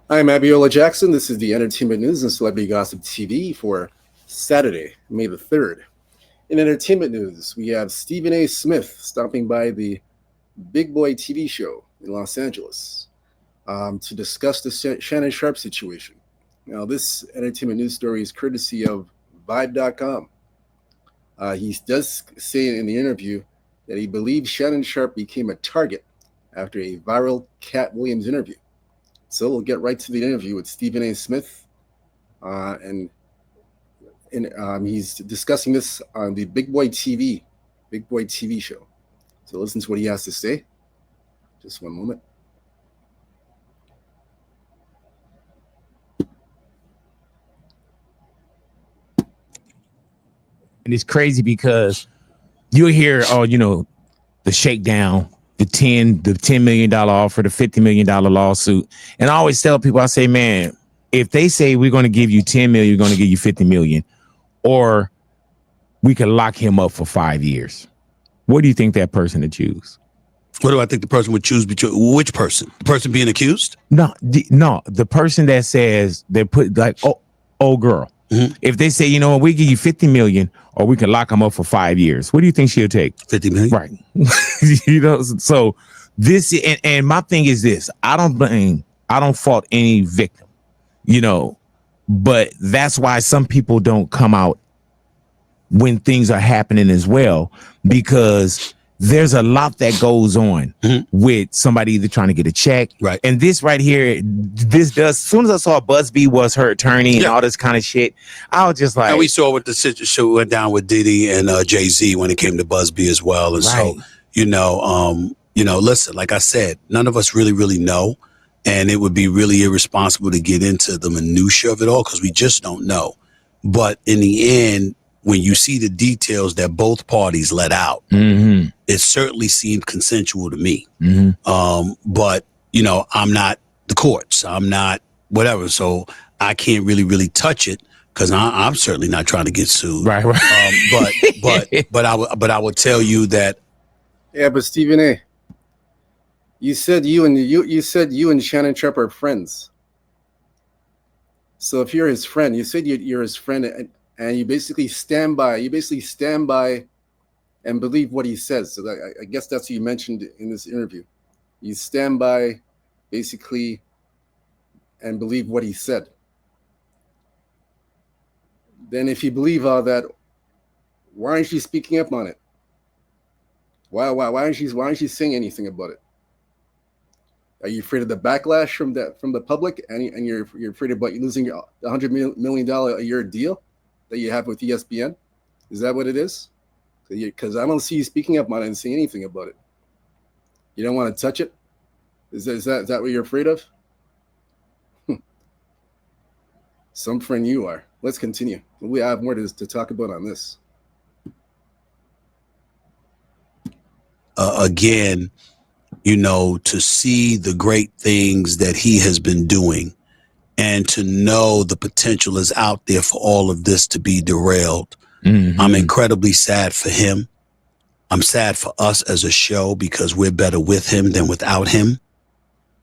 I'm Abiola Jackson. This is the Entertainment News and Celebrity Gossip TV for Saturday, May the 3rd. In entertainment news, we have Stephen A. Smith stopping by the Big Boy TV show in Los Angeles to discuss the Shannon Sharpe situation. Now, this entertainment news story is courtesy of Vibe.com. He does say in the interview that he believes Shannon Sharpe became a target after a viral Cat Williams interview. So we'll get right to the interview with Stephen A. Smith, and he's discussing this on the Big Boy TV show. So listen to what he has to say. Just one moment. And it's crazy because you'll hear, oh, the shakedown, the $10 million offer, the $50 million lawsuit. And I always tell people, I say, man, if they say we're going to give you 10 million, we're going to give you 50 million, or we could lock him up for 5 years, what do you think that person would choose? What do I think the person would choose? Which person? The person being accused? No, the person that says they put like, oh girl. Mm-hmm. If they say, we give you 50 million or we can lock them up for 5 years, what do you think she'll take? 50 million. Right. So this, and my thing is this, I don't fault any victim, but that's why some people don't come out when things are happening as well, because there's a lot that goes on with somebody either trying to get a check. Right. And this right here, as soon as I saw Busby was her attorney and all this kind of shit, I was just like. And we saw what the situation went down with Diddy and Jay-Z when it came to Busby as well. And right. So, listen, like I said, none of us really know. And it would be really irresponsible to get into the minutia of it all because we just don't know. But in the end, when you see the details that both parties let out, it certainly seemed consensual to me. But, I'm not the courts. I'm not whatever. So I can't really touch it because I'm certainly not trying to get sued. Right. But I will tell you that. Yeah, but Stephen A., you said you and Shannon Sharpe are friends. So if you're his friend, you said you're his friend, and you basically stand by and believe what he says. So I guess that's what you mentioned in this interview. You stand by basically and believe what he said. Then if you believe all that, why aren't you speaking up on it? Why aren't you saying anything about it? Are you afraid of the backlash from the public, and you're afraid about you losing your $100 million a year deal that you have with ESPN? Is that what it is? Because I don't see you speaking up on it and saying anything about it. You don't want to touch it? Is that what you're afraid of? Some friend you are. Let's continue. We have more to talk about on this. Again, to see the great things that he has been doing and to know the potential is out there for all of this to be derailed. I'm incredibly sad for him. I'm sad for us as a show because we're better with him than without him.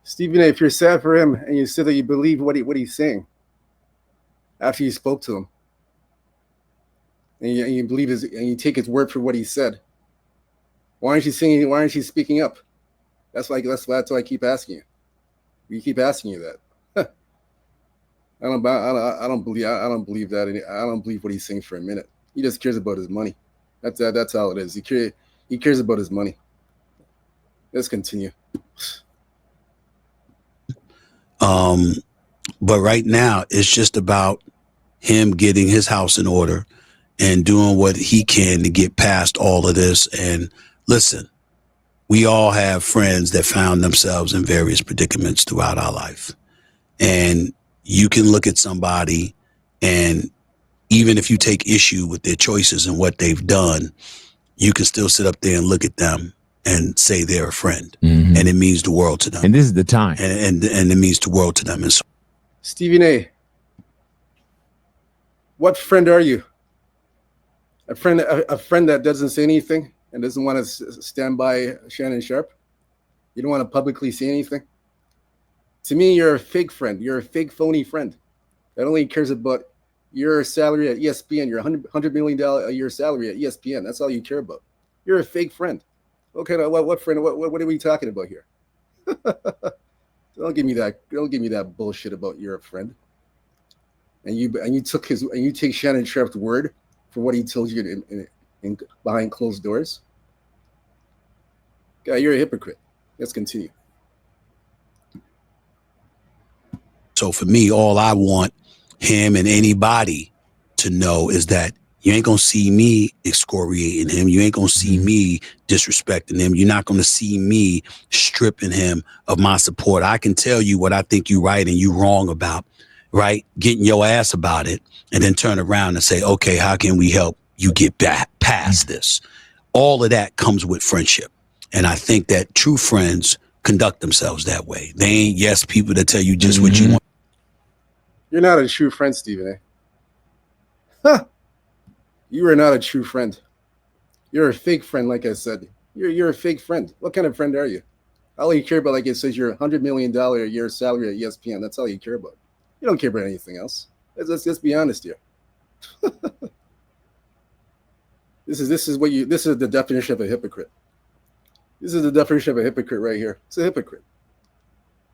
Stephen A., if you're sad for him and you said that you believe what he's saying after you spoke to him, and you believe and you take his word for what he said, why aren't you speaking up? That's why I keep asking you. We keep asking you that. I don't believe that. I don't believe what he's saying for a minute. He just cares about his money. That's all it is. He cares about his money. Let's continue. But right now, it's just about him getting his house in order and doing what he can to get past all of this. And listen, we all have friends that found themselves in various predicaments throughout our life. And you can look at somebody, and even if you take issue with their choices and what they've done, you can still sit up there and look at them and say they're a friend. And it means the world to them. And this is the time. And it means the world to them. And so, Stephen A., what friend are you? A friend that doesn't say anything and doesn't want to stand by Shannon Sharpe? You don't want to publicly say anything? To me, you're a fake friend. You're a fake, phony friend that only cares about your salary at ESPN, your $100 million a year salary at ESPN. That's all you care about. You're a fake friend. Okay, what friend? What are we talking about here? Don't give me that. Don't give me that bullshit about you're a friend. And you took his and you take Shannon Sharpe's word for what he told you in behind closed doors. Guy, you're a hypocrite. Let's continue. So for me, all I want him and anybody to know is that you ain't gonna see me excoriating him. You ain't gonna see me disrespecting him. You're not gonna see me stripping him of my support. I can tell you what I think you right and you wrong about, right? Getting your ass about it and then turn around and say, okay, how can we help you get back past this? All of that comes with friendship. And I think that true friends conduct themselves that way. They ain't yes people that tell you just what you want. You're not a true friend, Stephen A. Huh. You are not a true friend. You're a fake friend, like I said. You're a fake friend. What kind of friend are you? All you care about, like it says, your $100 million a year salary at ESPN. That's all you care about. You don't care about anything else. Let's be honest here. This is the definition of a hypocrite. This is the definition of a hypocrite right here. It's a hypocrite.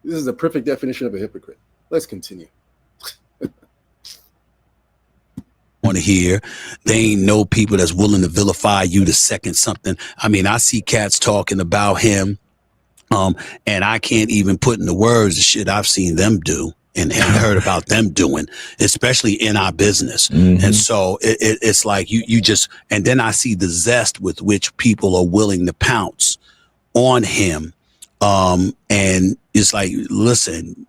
This is the perfect definition of a hypocrite. Let's continue. Want to hear. They ain't no people that's willing to vilify you to second something. I mean, I see cats talking about him, and I can't even put in the words the shit I've seen them do and heard about them doing, especially in our business. And so it's like you just, and then I see the zest with which people are willing to pounce on him. And it's like, listen,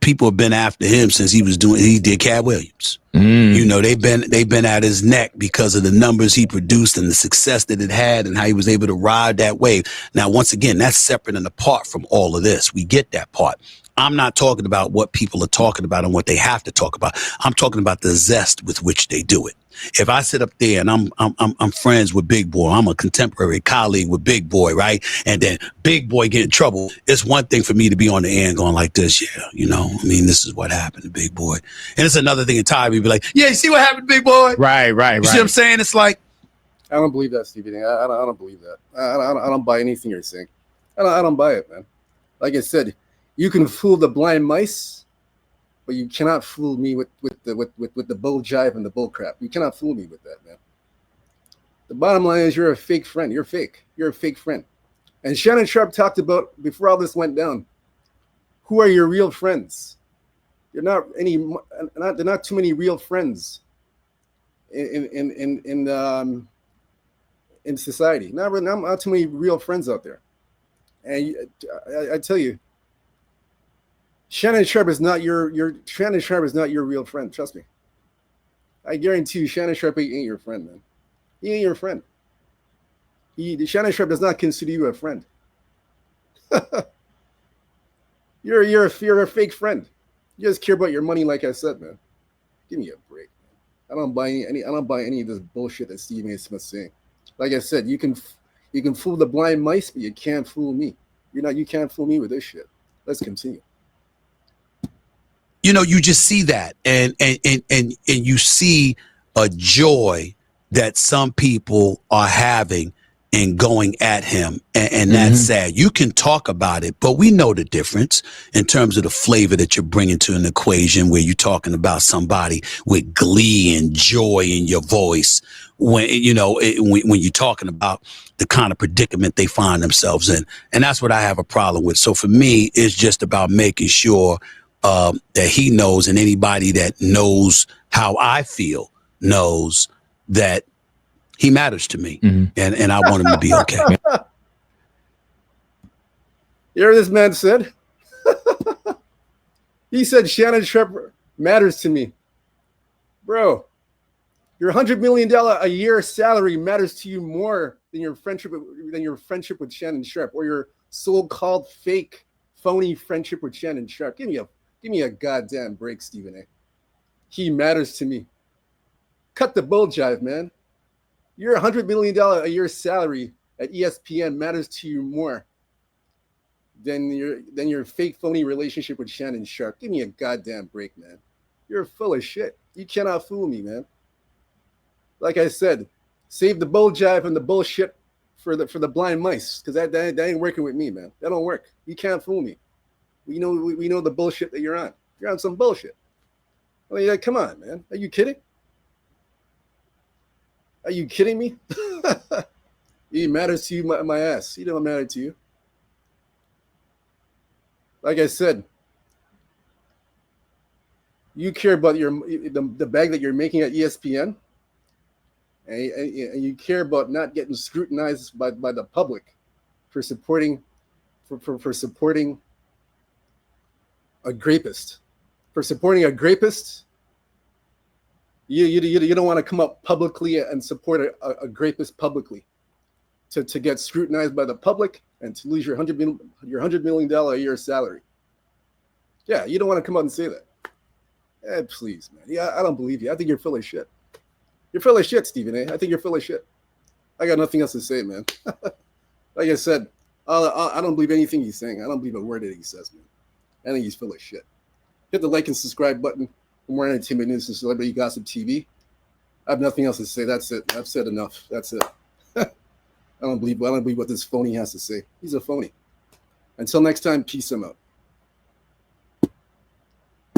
people have been after him since he did Cat Williams. You know, they've been at his neck because of the numbers he produced and the success that it had and how he was able to ride that wave. Now, once again, that's separate and apart from all of this. We get that part. I'm not talking about what people are talking about and what they have to talk about. I'm talking about the zest with which they do it. If I sit up there and I'm friends with Big Boy, I'm a contemporary colleague with Big Boy, right? And then Big Boy get in trouble. It's one thing for me to be on the end going like this, yeah, you know, I mean, this is what happened to Big Boy. And it's another thing entirely be like, yeah, you see what happened to Big Boy? Right. You see what I'm saying? It's like, I don't believe that, Stevie. I don't believe that. I don't buy anything you're saying. I don't buy it, man. Like I said, you can fool the blind mice, but you cannot fool me with the bull jive and the bull crap. You cannot fool me with that, man. The bottom line is you're a fake friend. You're fake. You're a fake friend. And Shannon Sharpe talked about, before all this went down, who are your real friends? They're not too many real friends in society. Not too many real friends out there. And I tell you, Shannon Sharpe is not your real friend. Trust me. I guarantee you, Shannon Sharpe ain't your friend, man. He ain't your friend. Shannon Sharpe does not consider you a friend. You're a fake friend. You just care about your money, like I said, man. Give me a break, man. I don't buy any of this bullshit that Stephen A. Smith's saying. Like I said, you can fool the blind mice, but you can't fool me. You can't fool me with this shit. Let's continue. you know, you just see that, and you see a joy that some people are having in going at him, and that's sad. You can talk about it, but we know the difference in terms of the flavor that you're bringing to an equation where you're talking about somebody with glee and joy in your voice when, you know, when you're talking about the kind of predicament they find themselves in. And that's what I have a problem with. So for me, it's just about making sure that he knows, and anybody that knows how I feel knows that he matters to me, and I want him to be okay. You hear what this man said? He said Shannon Sharpe matters to me. Bro, your $100 million a year salary matters to you more than your friendship with Shannon Sharpe, or your so-called fake, phony friendship with Shannon Sharpe. Give me a goddamn break, Stephen A. He matters to me. Cut the bull jive, man. Your $100 million a year salary at ESPN matters to you more than your fake phony relationship with Shannon Sharpe. Give me a goddamn break, man. You're full of shit. You cannot fool me, man. Like I said, save the bull jive and the bullshit for the blind mice, because that ain't working with me, man. That don't work. You can't fool me. We know the bullshit that you're on. You're on some bullshit. I mean, like, come on, man. Are you kidding? Are you kidding me? It matters to you, my ass. You know it matters to you. Like I said, you care about the bag that you're making at ESPN, and you care about not getting scrutinized by the public for supporting for supporting a grapist. For supporting a grapist, you don't want to come up publicly and support a grapist publicly to get scrutinized by the public and to lose your $100 million a year salary. Yeah, you don't want to come out and say that. Please, man. Yeah, I don't believe you. I think you're full of shit. You're full of shit, Stephen A. I think you're full of shit. I got nothing else to say, man. Like I said, I don't believe anything he's saying. I don't believe a word that he says, man. I think he's full of shit. Hit the like and subscribe button for more entertainment news and celebrity gossip TV. I have nothing else to say. That's it. I've said enough. That's it. I don't believe what this phony has to say. He's a phony. Until next time, peace him out.